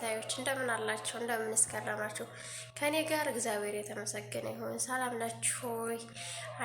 ተከታታዮች እንደምን አላችሁ? እንደምን እስከረማችሁ? ከኔ ጋር እግዚአብሔር የተመሰገነ ይሁን። ሰላም ናችሁ ሆይ?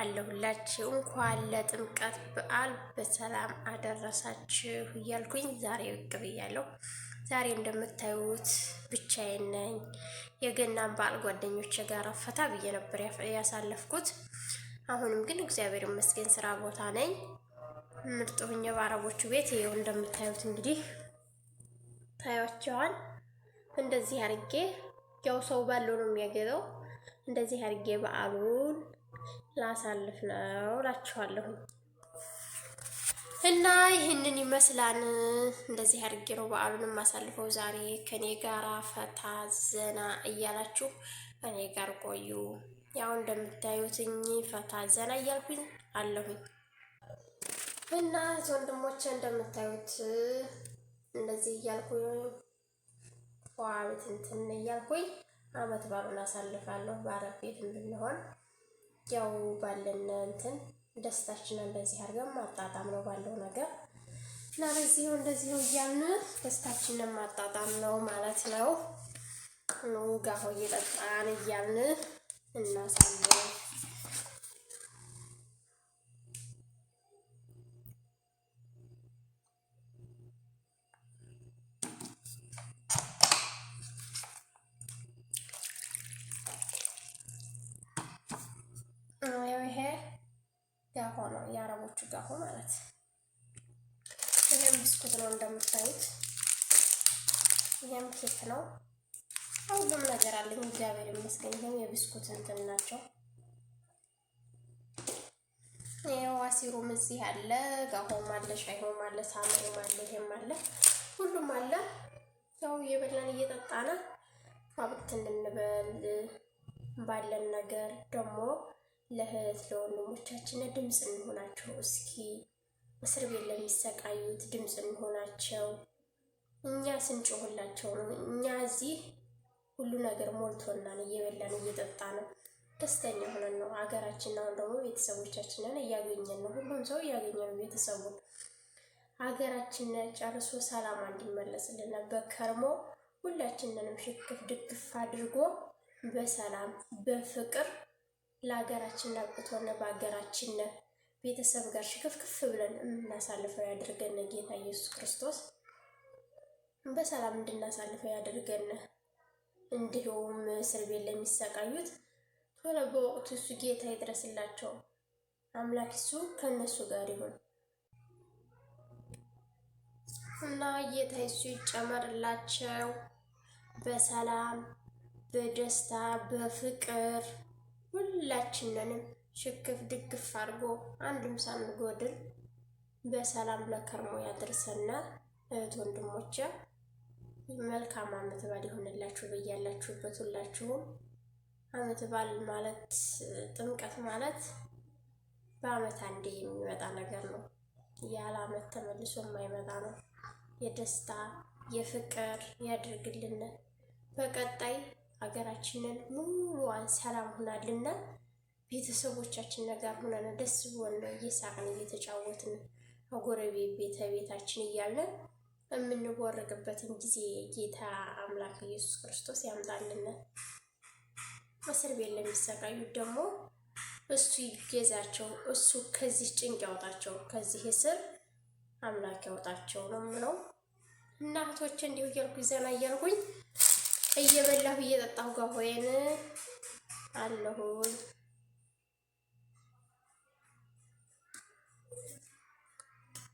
አለሁላችሁ። እንኳን ለጥምቀት በዓል በሰላም አደረሳችሁ እያልኩኝ ዛሬ ብቅ ብያለሁ። ዛሬ እንደምታዩት ብቻዬን ነኝ። የገናን በዓል ጓደኞቼ ጋር ፈታ ብዬ ነበር ያሳለፍኩት። አሁንም ግን እግዚአብሔር ይመስገን ስራ ቦታ ነኝ። ምርጥ ሁኜ በአረቦቹ ቤት ይኸው እንደምታዩት እንግዲህ ታያቸዋል። እንደዚህ አርጌ ያው ሰው ባለው ነው የሚያገባው። እንደዚህ አርጌ በዓሉን ላሳልፍ ነው እላችኋለሁ። እና ይህንን ይመስላል። እንደዚህ አርጌ ነው በዓሉን ማሳልፈው። ዛሬ ከኔ ጋራ ፈታ ዘና እያላችሁ ከኔ ጋር ቆዩ። ያው እንደምታዩትኝ ፈታ ዘና እያልኩኝ አለሁኝ። እና ወንድሞቼ እንደምታዩት እንደዚህ እያልኩኝ ዋቤት እንትን እያልኩኝ አመት በዓሉን አሳልፋለሁ። በአረብ ቤት እንድንሆን ያው ባለን እንትን ደስታችን እንደዚህ አድርገን ማጣጣም ነው ባለው ነገር እና በዚሁ እንደዚሁ እያልን ደስታችንን ማጣጣም ነው ማለት ነው። ጋሆ እየጠጣን እያልን እናሳልፍ። ይሄ ጋሆ ነው፣ የአረቦቹ ጋሆ ማለት። ይሄም ብስኩት ነው እንደምታዩት። ይሄም ኬክ ነው። ሁሉም ነገር አለኝ እግዚአብሔር ይመስገን። ይሄም የብስኩት እንትን ናቸው። ይሄው አሲሩም እዚህ አለ፣ ጋሆም አለ፣ ሻይሆም አለ፣ ሳምሩም አለ፣ ይሄም አለ፣ ሁሉም አለ። ያው እየበላን እየጠጣን አብትን እንበል ባለን ነገር ደግሞ ለእህት ለወንድሞቻችን ድምፅ እንሆናቸው። እስኪ እስር ቤት ለሚሰቃዩት ድምፅ እንሆናቸው። እኛ ስንጮህላቸው ነው። እኛ እዚህ ሁሉ ነገር ሞልቶናል፣ እየበላን እየጠጣን ደስተኛ ሆነን ነው። ሀገራችን አሁን ደግሞ ቤተሰቦቻችንን እያገኘን ነው። ሁሉም ሰው እያገኘ ነው ቤተሰቡን። ሀገራችን ጨርሶ ሰላም እንዲመለስልን በከርሞ ሁላችንንም ሽክፍ ድግፍ አድርጎ በሰላም በፍቅር ለሀገራችን አብቅቶን በሀገራችን ቤተሰብ ጋር ሽክፍክፍ ብለን እናሳልፈው ያድርገን። ጌታ ኢየሱስ ክርስቶስ በሰላም እንድናሳልፈው ያድርገን። እንዲሁም እስር ቤት ለሚሰቃዩት ቶሎ በወቅቱ እሱ ጌታ ይድረስላቸው። አምላክ እሱ ከነሱ ጋር ይሁን እና ጌታ እሱ ይጨመርላቸው። በሰላም በደስታ በፍቅር ሁላችንንም ሽክፍ ድግፍ አድርጎ አንድም ሳንጎድል በሰላም ለከርሞ ያድርሰና። እህት ወንድሞቼ መልካም አመት በዓል ይሁንላችሁ በያላችሁበት ሁላችሁም። አመት በዓል ማለት ጥምቀት ማለት በአመት አንዴ የሚመጣ ነገር ነው። ያለ አመት ተመልሶ የማይመጣ ነው። የደስታ የፍቅር ያድርግልን። በቀጣይ ሀገራችንን ሙሉዋን ሰላም ሆናልና ቤተሰቦቻችን ጋር ሆነን ደስ ብሎን እየሳቅን እየተጫወትን ጎረቤት ቤታችን እያልን የምንቦርቅበትን ጊዜ ጌታ አምላክ ኢየሱስ ክርስቶስ ያምጣልን። እስር ቤት ለሚሰቃዩት ደግሞ እሱ ይገዛቸው፣ እሱ ከዚህ ጭንቅ ያውጣቸው፣ ከዚህ እስር አምላክ ያውጣቸው ነው የምለው። እናቶች እንዲሁ እያልኩ ዘና እያልኩኝ እየበላሁ እየጠጣሁ ጋሆዬን አለሁኝ።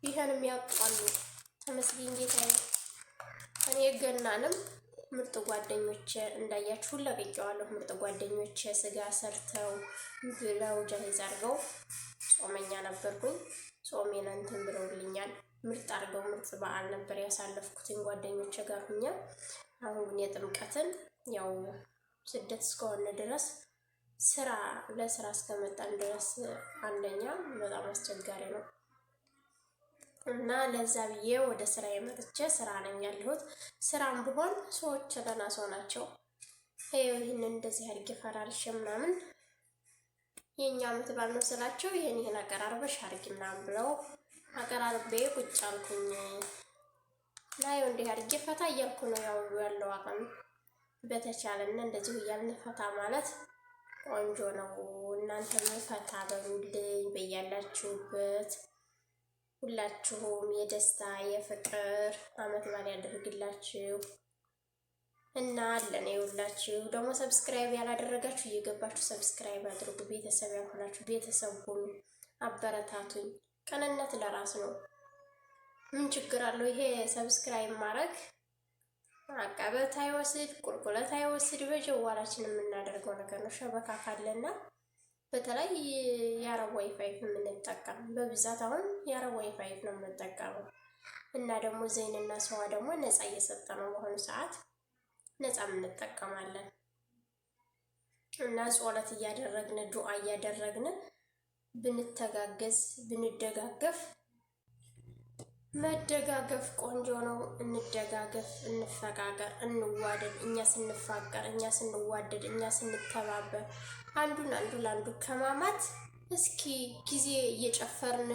ይሄንም ያውቃሉ። ተመስገን ጌታዬ። እኔ ገናንም ምርጥ ጓደኞቼ እንዳያችሁ ለቅቄዋለሁ። ምርጥ ጓደኞቼ ስጋ ሰርተው ብለው ጃሂዝ አድርገው፣ ጾመኛ ነበርኩኝ። ጾሜን እንትን ብለውልኛል። ምርጥ አድርገው ምርጥ በዓል ነበር ያሳለፍኩትኝ ጓደኞቼ ጋር ሁኛ። አሁን ግን የጥምቀትን ያው ስደት እስከሆነ ድረስ ስራ ለስራ እስከመጣን ድረስ አንደኛ በጣም አስቸጋሪ ነው እና ለዛ ብዬ ወደ ስራ የመጥቼ ስራ ነኝ ያለሁት። ስራም ቢሆን ሰዎች ደህና ሰው ናቸው። ይሄን እንደዚህ አድርጌ ፈራርሽ ምናምን የኛ አመት በዓል ነው ስላቸው ይሄን አቀራርበሽ አድርጊ ምናምን ብለው አቀራርቤ ቁጭ አልኩኝ። እና ያው እንዲህ አድርጌ ፈታ እያልኩ ነው ያው ያለው አቅም በተቻለና እንደዚሁ እያልን ፈታ ማለት ቆንጆ ነው። እናንተም ፈታ በሉልኝ በያላችሁበት። ሁላችሁም የደስታ የፍቅር አመት በዓል ያደርግላችሁ እና አለን ይውላችሁ። ደግሞ ሰብስክራይብ ያላደረጋችሁ እየገባችሁ ሰብስክራይብ አድርጉ። ቤተሰብ ያልሆናችሁ ቤተሰብ ሁኑ፣ አበረታቱኝ። ቅንነት ለራስ ነው። ምን ችግር አለው? ይሄ ሰብስክራይብ ማድረግ አቀበት አይወስድ ቁልቁለት አይወስድ፣ በጀዋላችን የምናደርገው ነገር ነው። ሸበካ ካለና በተለይ የአረብ ዋይፋይ የምንጠቀም በብዛት አሁን የአረብ ዋይፋይ ነው የምንጠቀመው እና ደግሞ ዘይንና ሰዋ ደግሞ ነፃ እየሰጠ ነው። በአሁኑ ሰዓት ነፃ እንጠቀማለን እና ጾለት እያደረግን ዱዓ እያደረግን ብንተጋገዝ ብንደጋገፍ መደጋገፍ ቆንጆ ነው። እንደጋገፍ፣ እንፈቃቀር፣ እንዋደድ። እኛ ስንፋቀር፣ እኛ ስንዋደድ፣ እኛ ስንተባበር አንዱ ለአንዱ ከማማት እስኪ ጊዜ እየጨፈርን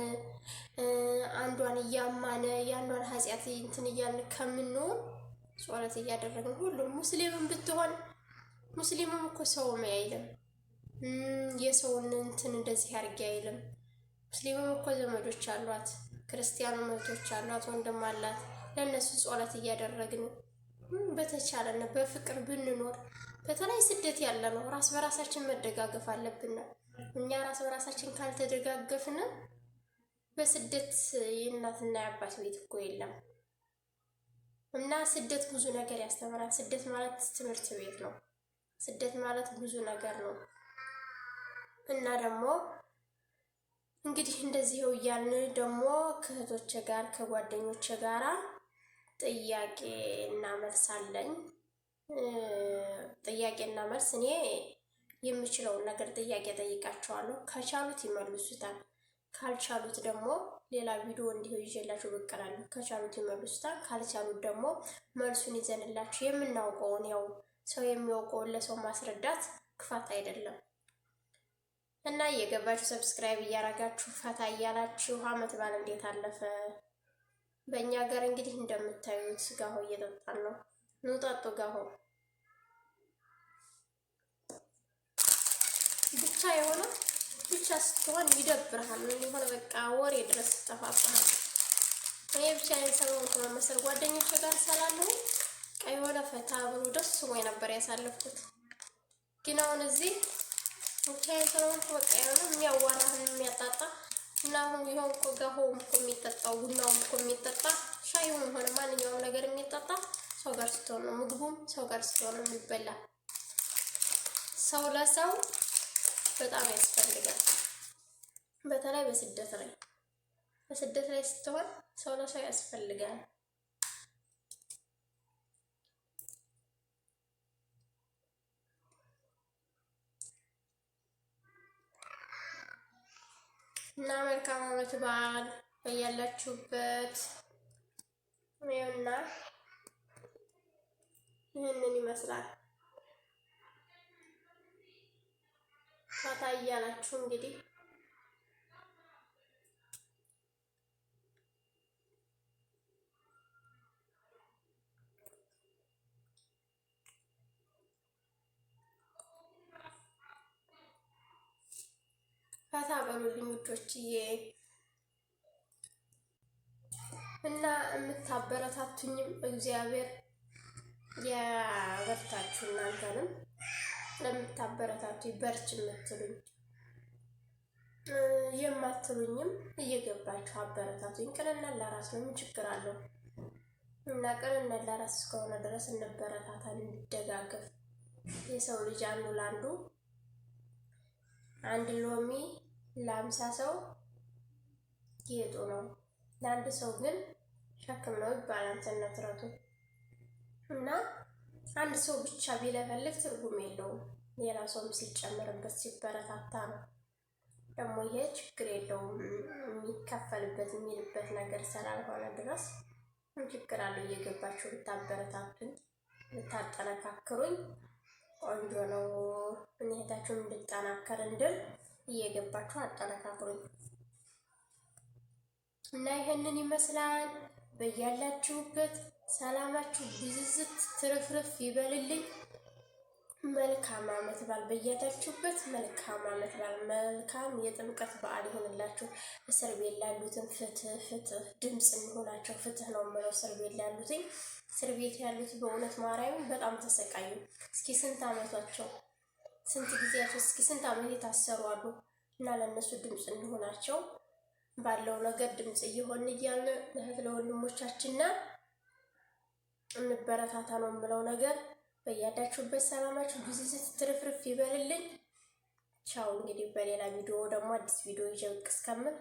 አንዷን እያማነ የአንዷን ኃጢአት እንትን እያልን ከምንሆን ጾለት እያደረግን ሁሉም ሙስሊምም ብትሆን ሙስሊምም እኮ ሰውም አይልም የሰውን እንትን እንደዚህ አድርጌ አይልም። ሙስሊምም እኮ ዘመዶች አሏት፣ ክርስቲያኑ እህቶች አሏት፣ ወንድም አላት። ለእነሱ ጾለት እያደረግን በተቻለን በፍቅር ብንኖር በተለይ ስደት ያለ ነው ራስ በራሳችን መደጋገፍ አለብን። እኛ ራስ በራሳችን ካልተደጋገፍን በስደት የእናትና የአባት ቤት እኮ የለም እና ስደት ብዙ ነገር ያስተምራል። ስደት ማለት ትምህርት ቤት ነው። ስደት ማለት ብዙ ነገር ነው እና ደግሞ እንግዲህ እንደዚህ እያልን ደግሞ ከእህቶቼ ጋር ከጓደኞቼ ጋራ ጥያቄ እና መልስ አለኝ። ጥያቄና መልስ እኔ የምችለውን ነገር ጥያቄ ጠይቃቸዋለሁ። ከቻሉት ይመልሱታል፣ ካልቻሉት ደግሞ ሌላ ቪዲዮ እንዲሁ ይዤላችሁ ብቅ እላለሁ። ከቻሉት ይመልሱታል፣ ካልቻሉት ደግሞ መልሱን ይዘንላችሁ የምናውቀውን ያው ሰው የሚያውቀውን ለሰው ማስረዳት ክፋት አይደለም እና እየገባችሁ ሰብስክራይብ እያረጋችሁ ፈታ እያላችሁ አመት በዓል እንዴት አለፈ? በእኛ ሀገር እንግዲህ እንደምታዩት ጋሆ እየጠጣን ነው። ኑ ጠጡ ጋሆ። ብቻ የሆነ ብቻ ስትሆን ይደብርሃል። የሆነ በቃ ወሬ ድረስ ተፋፋል። እኔ ብቻ ሰሞኑን ከመመሰል ጓደኞቼ ጋር ሰላለሁ ቀይ የሆነ ፈታ ብሎ ደስ ብሎኝ ነበር ያሳለፍኩት። ግን አሁን እዚህ ብቻዬን ስለሆንኩ በቃ የሆነ የሚያዋራህን የሚያጣጣ እና አሁን ይኸው እኮ ጋሆም እኮ የሚጠጣው ቡናውም እኮ የሚጠጣ ሻዩም ሆነ ማንኛውም ነገር የሚጠጣ ሰው ጋር ስትሆን ነው። ምግቡም ሰው ጋር ስትሆን ነው የሚበላ። ሰው ለሰው በጣም ያስፈልጋል። በተለይ በስደት ላይ ስትሆን ሰው ለሰው ያስፈልጋል። እና መልካም አመት በዓል በያላችሁበት። ይኸውና ይህንን ይመስላል። ፈታ እያላችሁ እንግዲህ ፈታ በሉልኝ ውዶችዬ እና የምታበረታቱኝም እግዚአብሔር ያበርታችሁ። እናንተንም ለምታበረታቱኝ በርች የምትሉኝ የማትሉኝም እየገባችሁ አበረታቱኝ። ቅንነት ለራስ ነው። ምን ችግር አለው? እና ቅንነት ለራስ እስከሆነ ድረስ እንበረታታ፣ እንደጋገፍ። የሰው ልጅ አንዱ ለአንዱ አንድ ሎሚ ለ50 ሰው ጌጡ ነው፣ ለአንድ ሰው ግን ሸክም ነው ይባላል ተነትረቱ። እና አንድ ሰው ብቻ ቢለፈልግ ትርጉም የለውም። ሌላ ሰውም ሲጨመርበት ሲበረታታ ነው። ደግሞ ይሄ ችግር የለውም የሚከፈልበት የሚልበት ነገር ስላልሆነ ድረስ ምን ችግር አለው? እየገባችሁ ብታበረታቱኝ ብታጠነካክሩኝ ቆንጆ ነው። እህታችሁን እንድጠናከር እንድል እየገባችሁ አጠነካክሩኝ እና ይሄንን ይመስላል። በያላችሁበት ሰላማችሁ ብዝዝት ትርፍርፍ ይበልልኝ። መልካም ዓመት በዓል በያላችሁበት መልካም ዓመት በዓል መልካም የጥምቀት በዓል ይሆንላችሁ። እስር ቤት ላሉትን ፍትህ ድምፅ የሚሆናቸው ፍትህ ነው የምለው። እስር ቤት ላሉትኝ እስር ቤት ያሉት በእውነት ማርያምን በጣም ተሰቃዩ። እስኪ ስንት ዓመቷቸው ስንት ጊዜያቸው እስኪ ስንት ዓመት የታሰሩ አሉ እና ለእነሱ ድምፅ እንሆናቸው ባለው ነገር ድምፅ እየሆን እያልን እህት ለወንድሞቻችንና እንበረታታ ነው የምለው ነገር። በያላችሁበት ሰላማችሁ ብዝዝት ትርፍርፍ ይበልልኝ። ቻው። እንግዲህ በሌላ ቪዲዮ ደግሞ አዲስ ቪዲዮ ይዤ ብቅ እስከምል